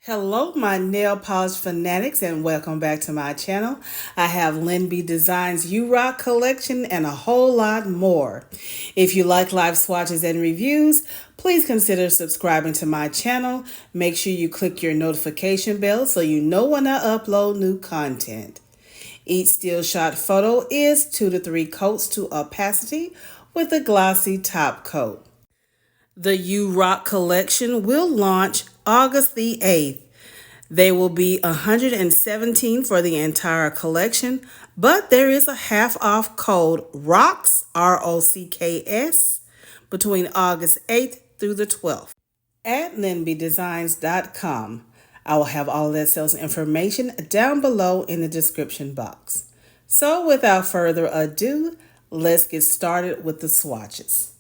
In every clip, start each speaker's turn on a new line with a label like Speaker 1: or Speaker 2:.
Speaker 1: Hello, my nail polish fanatics, and welcome back to my channel. I have Lynbdesigns U-Rock collection and a whole lot more. If you like live swatches and reviews, please consider subscribing to my channel. Make sure you click your notification bell so you know when I upload new content. Each still shot photo is 2 to 3 coats to opacity with a glossy top coat. The U-Rock collection will launch August the 8th. They will be $117 for the entire collection, but there is a half off code ROCKS, ROCKS, between August 8th through the 12th at lynbdesigns.com. I will have all that sales information down below in the description box. So without further ado, let's get started with the swatches.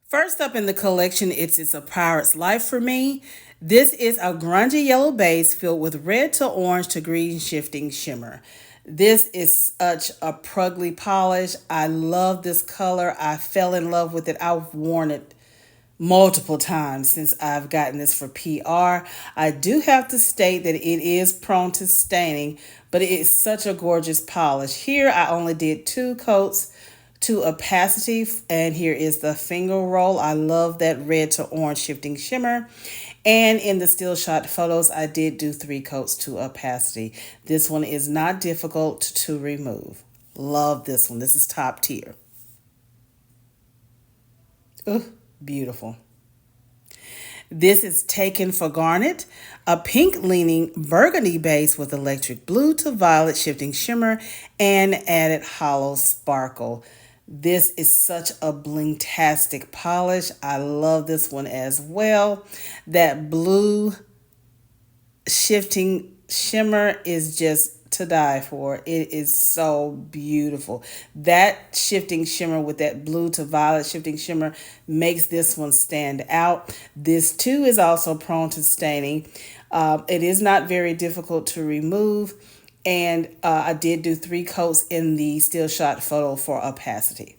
Speaker 1: First up in the collection, it's A Pirate's Life for Me. This is a grungy yellow base filled with red to orange to green shifting shimmer. This is such a pruggly polish. I love this color. I fell in love with it. I've worn it multiple times since I've gotten this for PR. I do have to state that it is prone to staining, but it is such a gorgeous polish. Here I only did 2 coats to opacity, and here is the finger roll. I love that red to orange shifting shimmer. And in the still shot photos, I did do 3 coats to opacity. This one is not difficult to remove. Love this one. This is top tier. Ooh, beautiful. This is Taken for Garnet, a pink leaning burgundy base with electric blue to violet shifting shimmer and added hollow sparkle. This is such a bling-tastic polish. I love this one as well. That blue shifting shimmer is just to die for. It is so beautiful. That shifting shimmer with that blue to violet shifting shimmer makes this one stand out. This too is also prone to staining. It is not very difficult to remove. And I did do 3 coats in the still shot photo for opacity.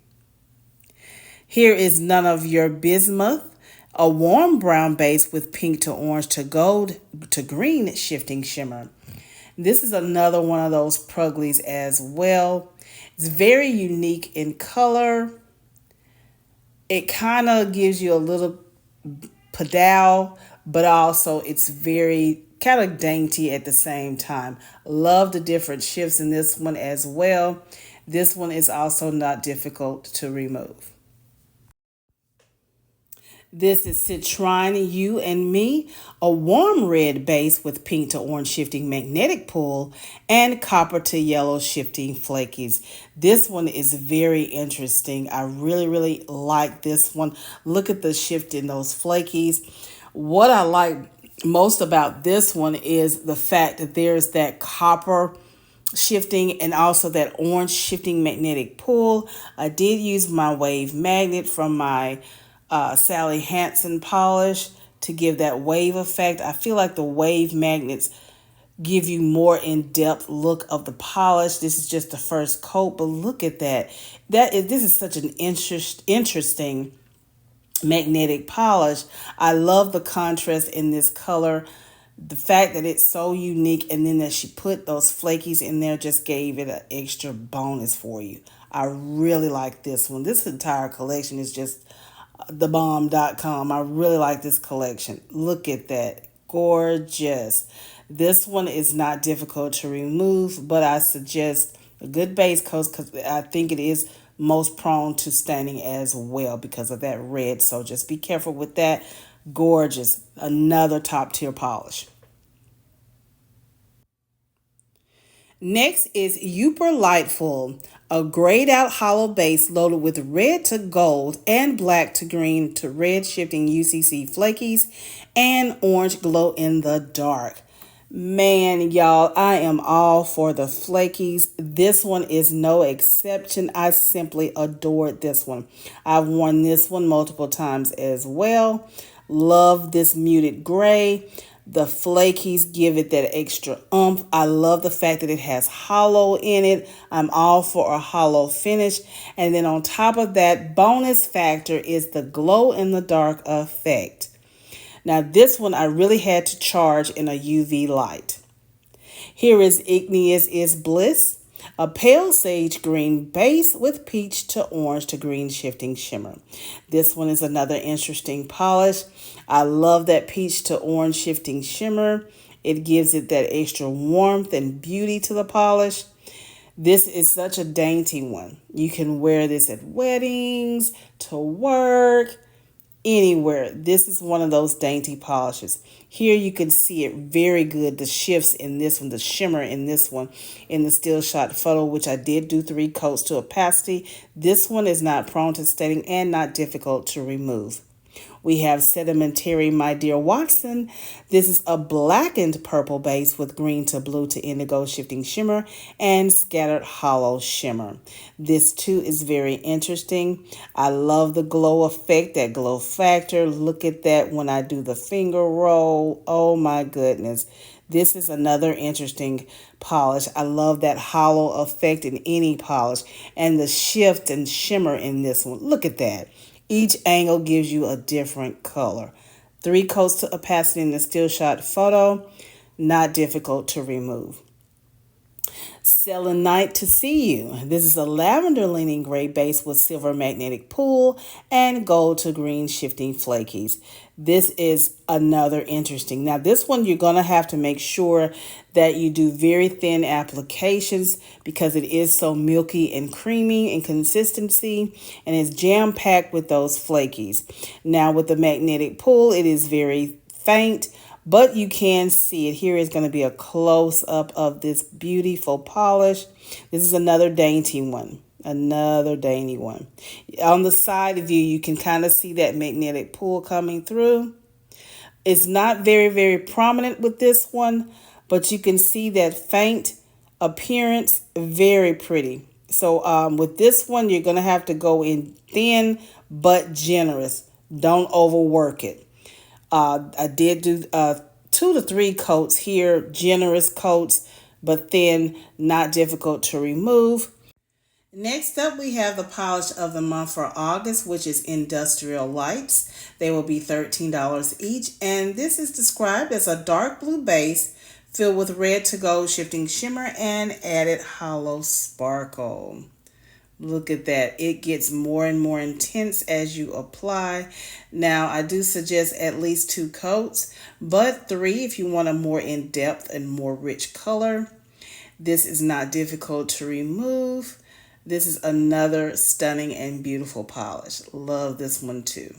Speaker 1: Here is none of Your Bismuth, a warm brown base with pink to orange to gold to green shifting shimmer. This is another one of those prugglies as well. It's very unique in color. It kind of gives you a little pedal, but also it's very kind of dainty at the same time. Love the different shifts in this one as well. This one is also not difficult to remove. This is Citrine You and Me, a warm red base with pink to orange shifting magnetic pull and copper to yellow shifting flakies. This one is very interesting. I really like this one. Look at the shift in those flakies. What I like most about this one is the fact that there's that copper shifting and also that orange shifting magnetic pull. I did use my wave magnet from my Sally Hansen polish to give that wave effect. I feel like the wave magnets give you more in-depth look of the polish. This is just the first coat, but look at that. This is such an interesting magnetic polish. I love the contrast in this color. The fact that it's so unique, and then that she put those flakies in there just gave it an extra bonus for you. I really like this one. This entire collection is just thebomb.com. I really like this collection. Look at that. Gorgeous. This one is not difficult to remove, but I suggest a good base coat because I think it is most prone to staining as well because of that red. So just be careful with that. Gorgeous. Another top tier polish. Next is Yooper Liteful, a grayed out hollow base loaded with red to gold and black to green to red shifting UCC flakies and orange glow in the dark. Man, y'all, I am all for the flakies. This one is no exception. I simply adored this one. I've worn this one multiple times as well. Love this muted gray. The flakies give it that extra oomph. I love the fact that it has hollow in it. I'm all for a hollow finish. And then on top of that, bonus factor is the glow in the dark effect. Now this one I really had to charge in a UV light. Here is Igneous is Bliss, a pale sage green base with peach to orange to green shifting shimmer. This one is another interesting polish. I love that peach to orange shifting shimmer. It gives it that extra warmth and beauty to the polish. This is such a dainty one. You can wear this at weddings, to work, anywhere. This is one of those dainty polishes. Here you can see it very good, the shifts in this one, the shimmer in this one, in the still shot photo, which I did do 3 coats to opacity. This one is not prone to staining and not difficult to remove. We have Sedimentary My Dear Watson. This is a blackened purple base with green to blue to indigo shifting shimmer and scattered hollow shimmer. This too is very interesting. I love the glow effect, that glow factor. Look at that when I do the finger roll. Oh my goodness. This is another interesting polish. I love that hollow effect in any polish and the shift and shimmer in this one. Look at that. Each angle gives you a different color. 3 coats to opacity in the still shot photo. Not difficult to remove. Selenite to See You. This is a lavender leaning gray base with silver magnetic pool and gold to green shifting flakies. This is another interesting. Now this one you're going to have to make sure that you do very thin applications because it is so milky and creamy in consistency and is jam-packed with those flakies. Now with the magnetic pool it is very faint, but you can see it. Here is going to be a close-up of this beautiful polish. This is another dainty one. Another dainty one. On the side view, you can kind of see that magnetic pool coming through. It's not very prominent with this one, but you can see that faint appearance. Very pretty. So with this one, you're going to have to go in thin but generous. Don't overwork it. I did do 2 to 3 coats here, generous coats, but thin, not difficult to remove. Next up, we have the polish of the month for August, which is Industrial Lights. They will be $13 each, and this is described as a dark blue base filled with red to gold shifting shimmer and added hollow sparkle. Look at that. It gets more and more intense as you apply. Now, I do suggest at least 2 coats, but 3 if you want a more in-depth and more rich color. This is not difficult to remove. This is another stunning and beautiful polish. Love this one too.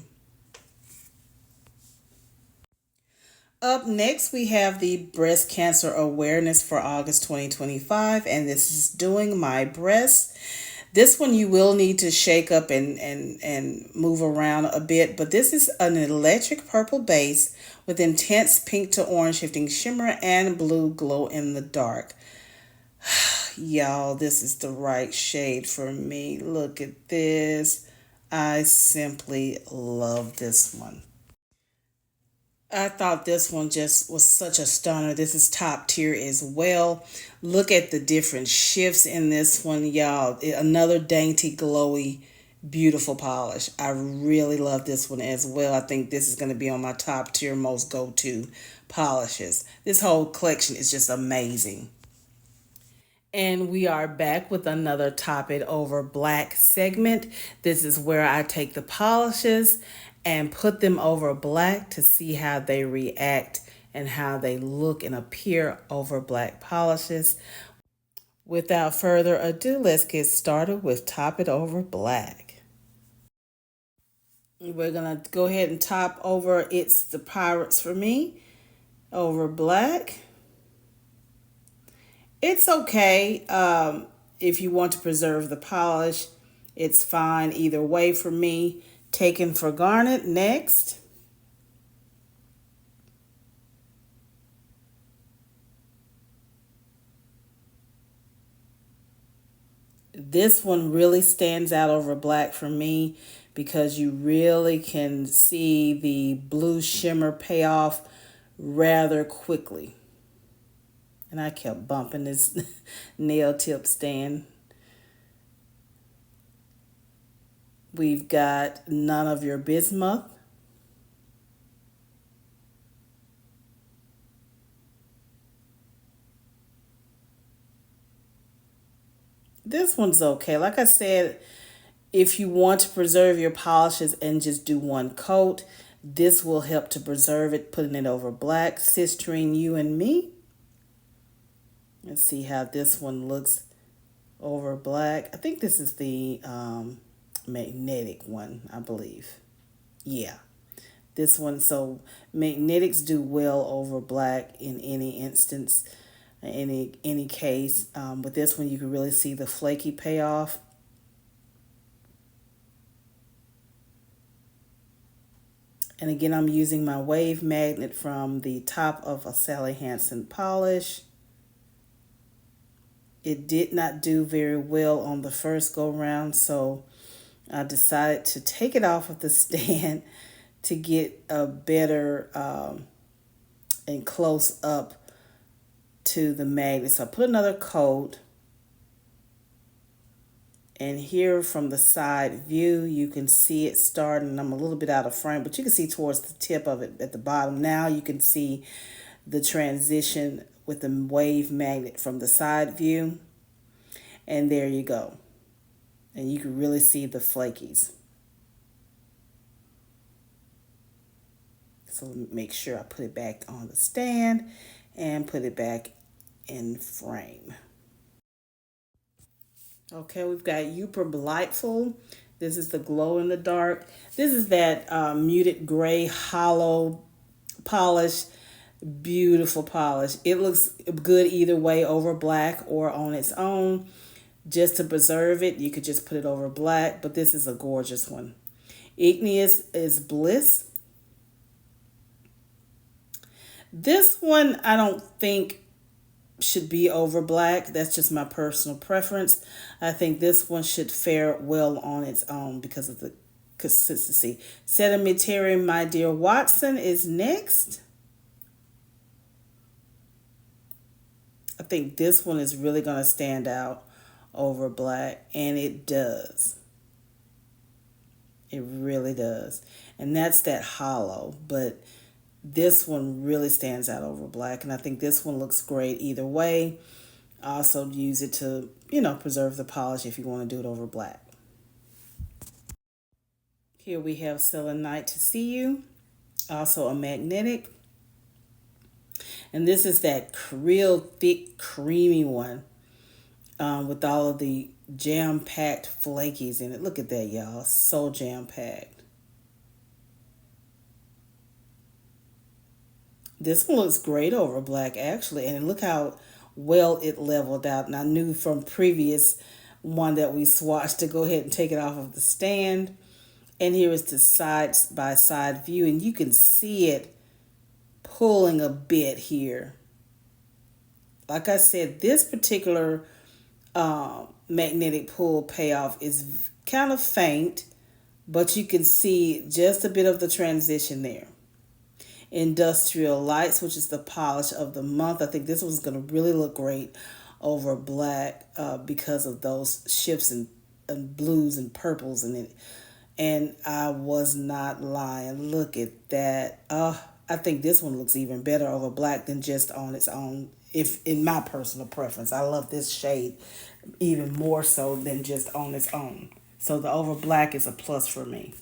Speaker 1: Up next, we have the Breast Cancer Awareness for August 2025, and this is Doing My Breast. This one you will need to shake up and move around a bit, but this is an electric purple base with intense pink to orange shifting shimmer and blue glow in the dark. Y'all, this is the right shade for me. Look at this. I simply love this one. I thought this one just was such a stunner. This is top tier as well. Look at the different shifts in this one, y'all. Another dainty, glowy, beautiful polish. I really love this one as well. I think this is going to be on my top tier, most go-to polishes. This whole collection is just amazing. And we are back with another Top It Over Black segment. This is where I take the polishes and put them over black to see how they react and how they look and appear over black polishes. Without further ado, let's get started with Top It Over Black. We're going to go ahead and top over It's the Pirates for Me over black. It's okay if you want to preserve the polish. It's fine either way for me. Taken for Garnet next. This one really stands out over black for me because you really can see the blue shimmer pay off rather quickly. And I kept bumping this nail tip stand. We've got None of Your Bismuth. This one's okay. Like I said, if you want to preserve your polishes and just do one coat, this will help to preserve it, putting it over black. Citrine You and Me. Let's see how this one looks over black. I think this is the magnetic one, I believe. Yeah, this one. So magnetics do well over black in any instance, any case. But this one, you can really see the flaky payoff. And again, I'm using my wave magnet from the top of a Sally Hansen polish. It did not do very well on the first go round, so I decided to take it off of the stand to get a better and close up to the magnet. So I put another coat. And here from the side view, you can see it starting. I'm a little bit out of frame, but you can see towards the tip of it at the bottom. Now you can see the transition with the wave magnet from the side view. And there you go. And you can really see the flakies. So make sure I put it back on the stand and put it back in frame. Okay, we've got Yooper Liteful. This is the glow in the dark. This is that muted gray holo polish. Beautiful polish. It looks good either way, over black or on its own. Just to preserve it, you could just put it over black, but this is a gorgeous one. Igneous is Bliss. This one I don't think should be over black. That's just my personal preference. I think this one should fare well on its own because of the consistency. Sedimentary My Dear Watson is next. I think this one is really going to stand out over black, and it does. It really does. And that's that holo, but this one really stands out over black, and I think this one looks great either way. I also use it to, preserve the polish if you want to do it over black. Here we have Selenite to See You, also a magnetic. And this is that real thick, creamy one with all of the jam-packed flakies in it. Look at that, y'all. So jam-packed. This one looks great over black, actually. And look how well it leveled out. And I knew from previous one that we swatched to go ahead and take it off of the stand. And here is the side-by-side view. And you can see it pulling a bit here. Like I said, this particular magnetic pull payoff is kind of faint, but you can see just a bit of the transition there. Industrial Lights, which is the polish of the month. I think this one's going to really look great over black because of those shifts in blues and purples in it. And I was not lying. Look at that. I think this one looks even better over black than just on its own, if in my personal preference. I love this shade even more so than just on its own. So the over black is a plus for me.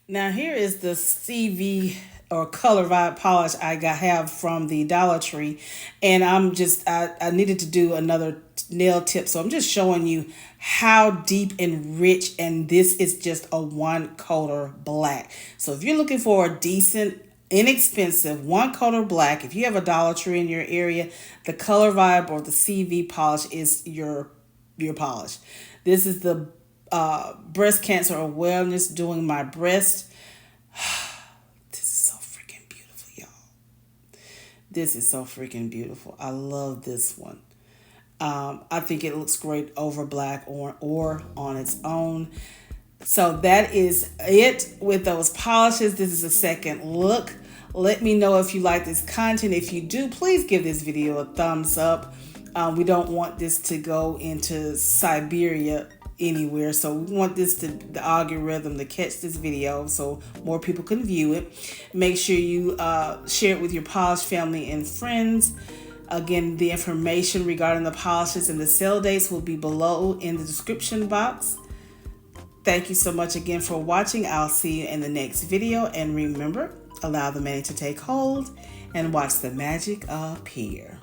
Speaker 1: Now here is the CV or Color Vibe polish I have from the Dollar Tree, and I needed to do another nail tip, so I'm just showing you how deep and rich, and this is just a one coater black. So if you're looking for a decent, inexpensive one coater black, if you have a Dollar Tree in your area, the Color Vibe or the CV polish is your polish. This is the breast cancer awareness, doing my breast. This is so freaking beautiful, y'all. This is so freaking beautiful. I love this one. I think it looks great over black or on its own. So that is it with those polishes. This is a second look. Let me know if you like this content. If you do, please give this video a thumbs up. We don't want this to go into Siberia anywhere, so we want the algorithm to catch this video so more people can view it. Make sure you share it with your polish family and friends. Again, the information regarding the polishes and the sale dates will be below in the description box. Thank you so much again for watching. I'll see you in the next video. And remember, allow the magic to take hold and watch the magic appear.